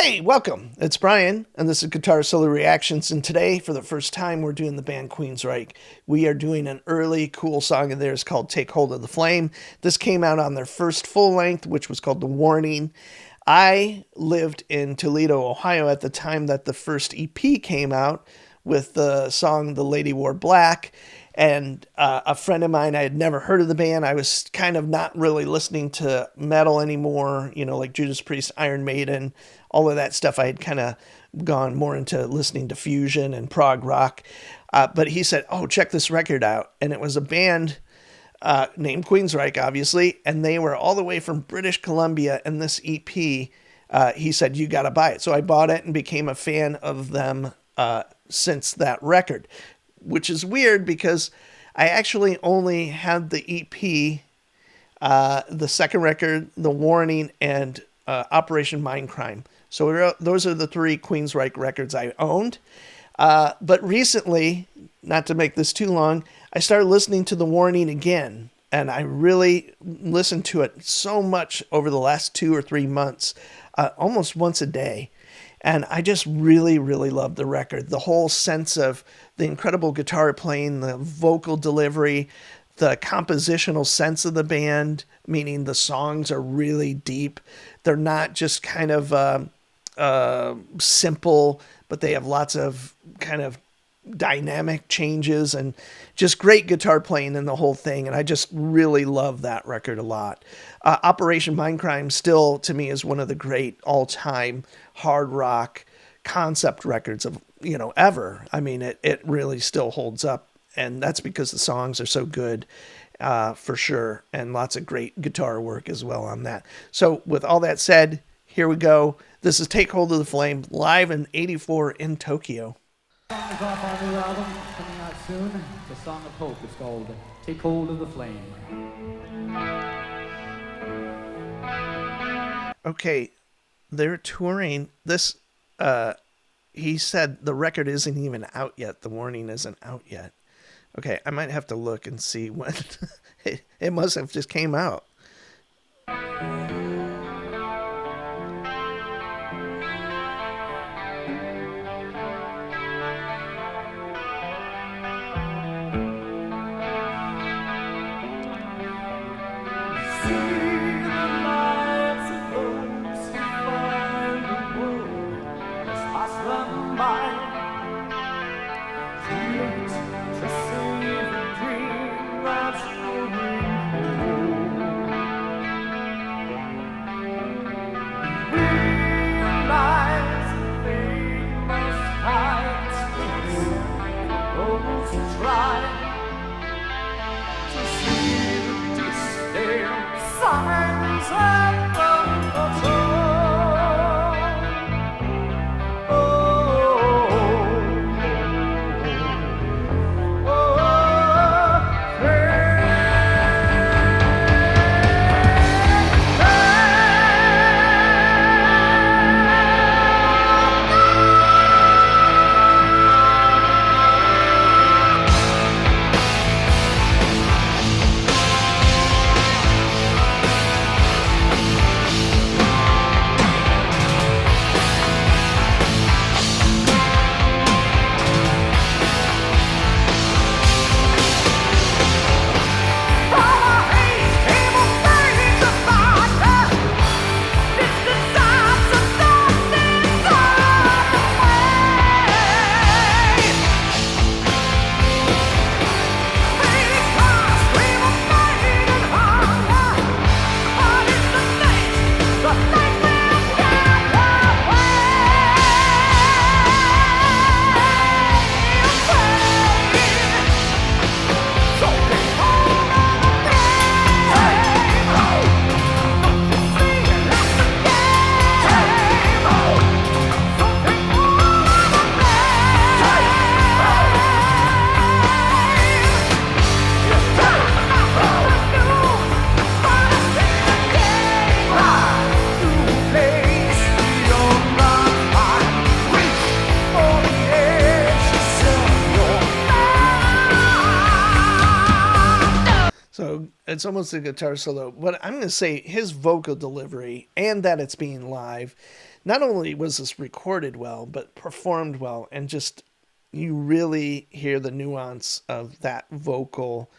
Hey, welcome. It's Brian, and this is Guitar Solo Reactions. And today, for the first time, we're doing the band Queensryche. We are doing an early, cool song of theirs called Take Hold of the Flame. This came out on their first full length, which was called The Warning. I lived in Toledo, Ohio at the time that the first EP came out with the song The Lady Wore Black. And a friend of mine, I had never heard of the band. I was kind of not really listening to metal anymore, like Judas Priest, Iron Maiden, all of that stuff. I had kind of gone more into listening to fusion and prog rock. But he said, "Oh, check this record out." And it was a band named Queensryche, obviously. And they were all the way from British Columbia. And this EP, he said, "You got to buy it." So I bought it and became a fan of them since that record. Which is weird because I actually only had the EP, the second record, The Warning, and Operation Mindcrime. So those are the three Queensryche records I owned. But recently, not to make this too long, I started listening to The Warning again. And I really listened to it so much over the last 2 or 3 months, almost once a day. And I just really, really love the record. The whole sense of the incredible guitar playing, the vocal delivery, the compositional sense of the band, meaning the songs are really deep. They're not just kind of simple, but they have lots of kind of dynamic changes and just great guitar playing in the whole thing. And I just really love that record a lot. Operation Mindcrime still, to me, is one of the great all-time hard rock concept records of, ever. I mean, it really still holds up. And that's because the songs are so good, for sure. And lots of great guitar work as well on that. So with all that said, here we go. This is Take Hold of the Flame, live in '84 in Tokyo. The song is off our new album, coming out soon. The Song of Hope is called Take Hold of the Flame. Okay, they're touring. This, he said the record isn't even out yet. The Warning isn't out yet. Okay, I might have to look and see when. It must have just came out. So it's almost a guitar solo. But I'm going to say his vocal delivery and that it's being live. not only was this recorded well, but performed well, and just you really hear the nuance of that vocal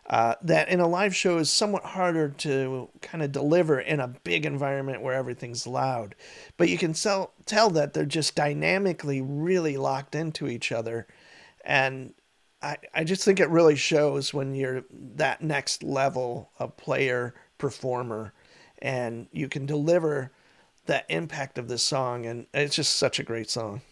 that in a live show is somewhat harder to kind of deliver in a big environment where everything's loud. But you can tell that they're just dynamically really locked into each other. And I just think it really shows when you're that next level of player performer and you can deliver that impact of this song. And it's just such a great song.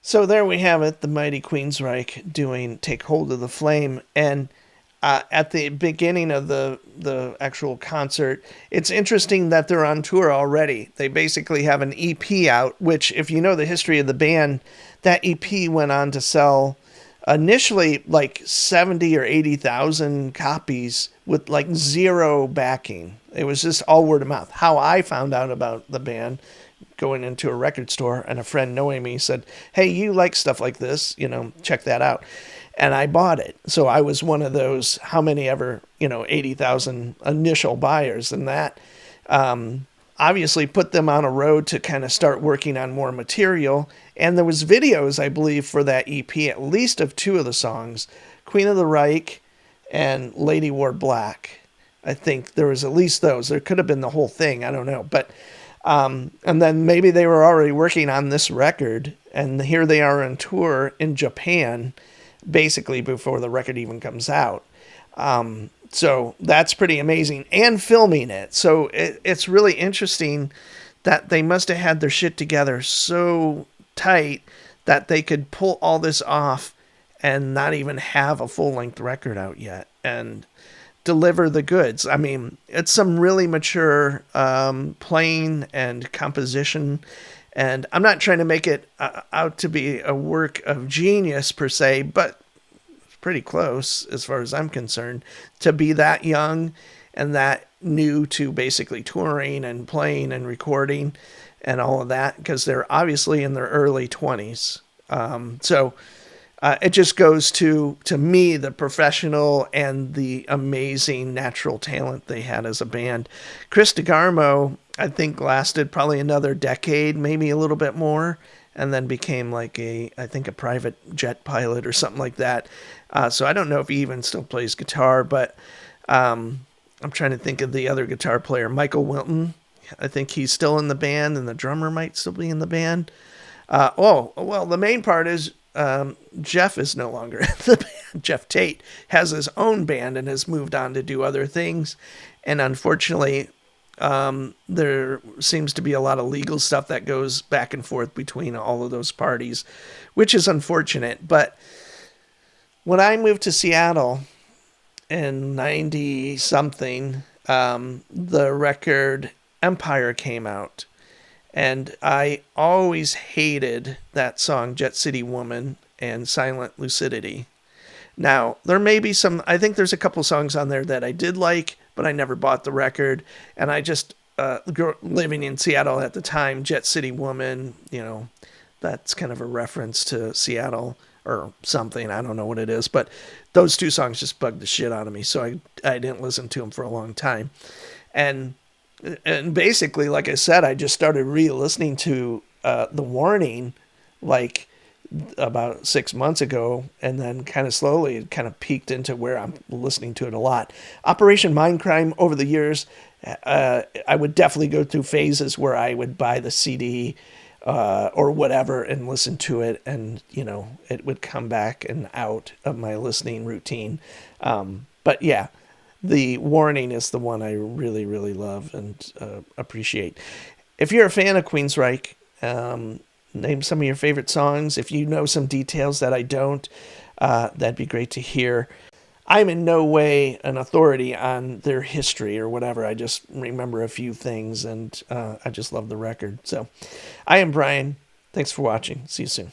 So there we have it, the mighty Queensryche doing Take Hold of the Flame. And at the beginning of the actual concert, it's interesting that they're on tour already. They basically have an EP out, which, if you know the history of the band, that EP went on to sell initially like 70 or 80,000 copies with like zero backing. It was just all word of mouth. How I found out about the band, going into a record store, and a friend knowing me said, "Hey, you like stuff like this, check that out." And I bought it. So I was one of those, how many ever, 80,000 initial buyers. And that obviously put them on a road to kind of start working on more material. And there was videos, I believe, for that EP, at least of two of the songs, Queen of the Reich and Lady Wore Black. I think there was at least those. There could have been the whole thing. I don't know. But and then maybe they were already working on this record, and here they are on tour in Japan, basically before the record even comes out. So that's pretty amazing, and filming it. So it's really interesting that they must have had their shit together so tight that they could pull all this off and not even have a full-length record out yet and deliver the goods. I mean, it's some really mature playing and composition, and I'm not trying to make it out to be a work of genius per se, but it's pretty close as far as I'm concerned to be that young and that new to basically touring and playing and recording and all of that, because they're obviously in their early 20s. It just goes to me, the professional and the amazing natural talent they had as a band. Chris DeGarmo, I think, lasted probably another decade, maybe a little bit more. and then became like I think a private jet pilot or something like that. So I don't know if he even still plays guitar, but I'm trying to think of the other guitar player, Michael Wilton. I think he's still in the band, and the drummer might still be in the band. Well, the main part is Jeff is no longer in the band. Jeff Tate has his own band and has moved on to do other things. And unfortunately, there seems to be a lot of legal stuff that goes back and forth between all of those parties, which is unfortunate. But when I moved to Seattle in 90 something, the record Empire came out. And I always hated that song, Jet City Woman and Silent Lucidity. Now, there may be some, I think there's a couple songs on there that I did like, but I never bought the record. And I just, living in Seattle at the time, Jet City Woman, that's kind of a reference to Seattle or something. I don't know what it is. But those two songs just bugged the shit out of me. So I didn't listen to them for a long time. And basically, like I said, I just started re-listening to The Warning like about 6 months ago, and then kind of slowly it kind of peaked into where I'm listening to it a lot. Operation Mindcrime, over the years, I would definitely go through phases where I would buy the CD or whatever and listen to it, and it would come back and out of my listening routine. But yeah, The Warning is the one I really, really love and appreciate. If you're a fan of Queensryche, name some of your favorite songs. If you know some details that I don't, that'd be great to hear. I'm in no way an authority on their history or whatever. I just remember a few things, and I just love the record. So I am Brian. Thanks for watching. See you soon.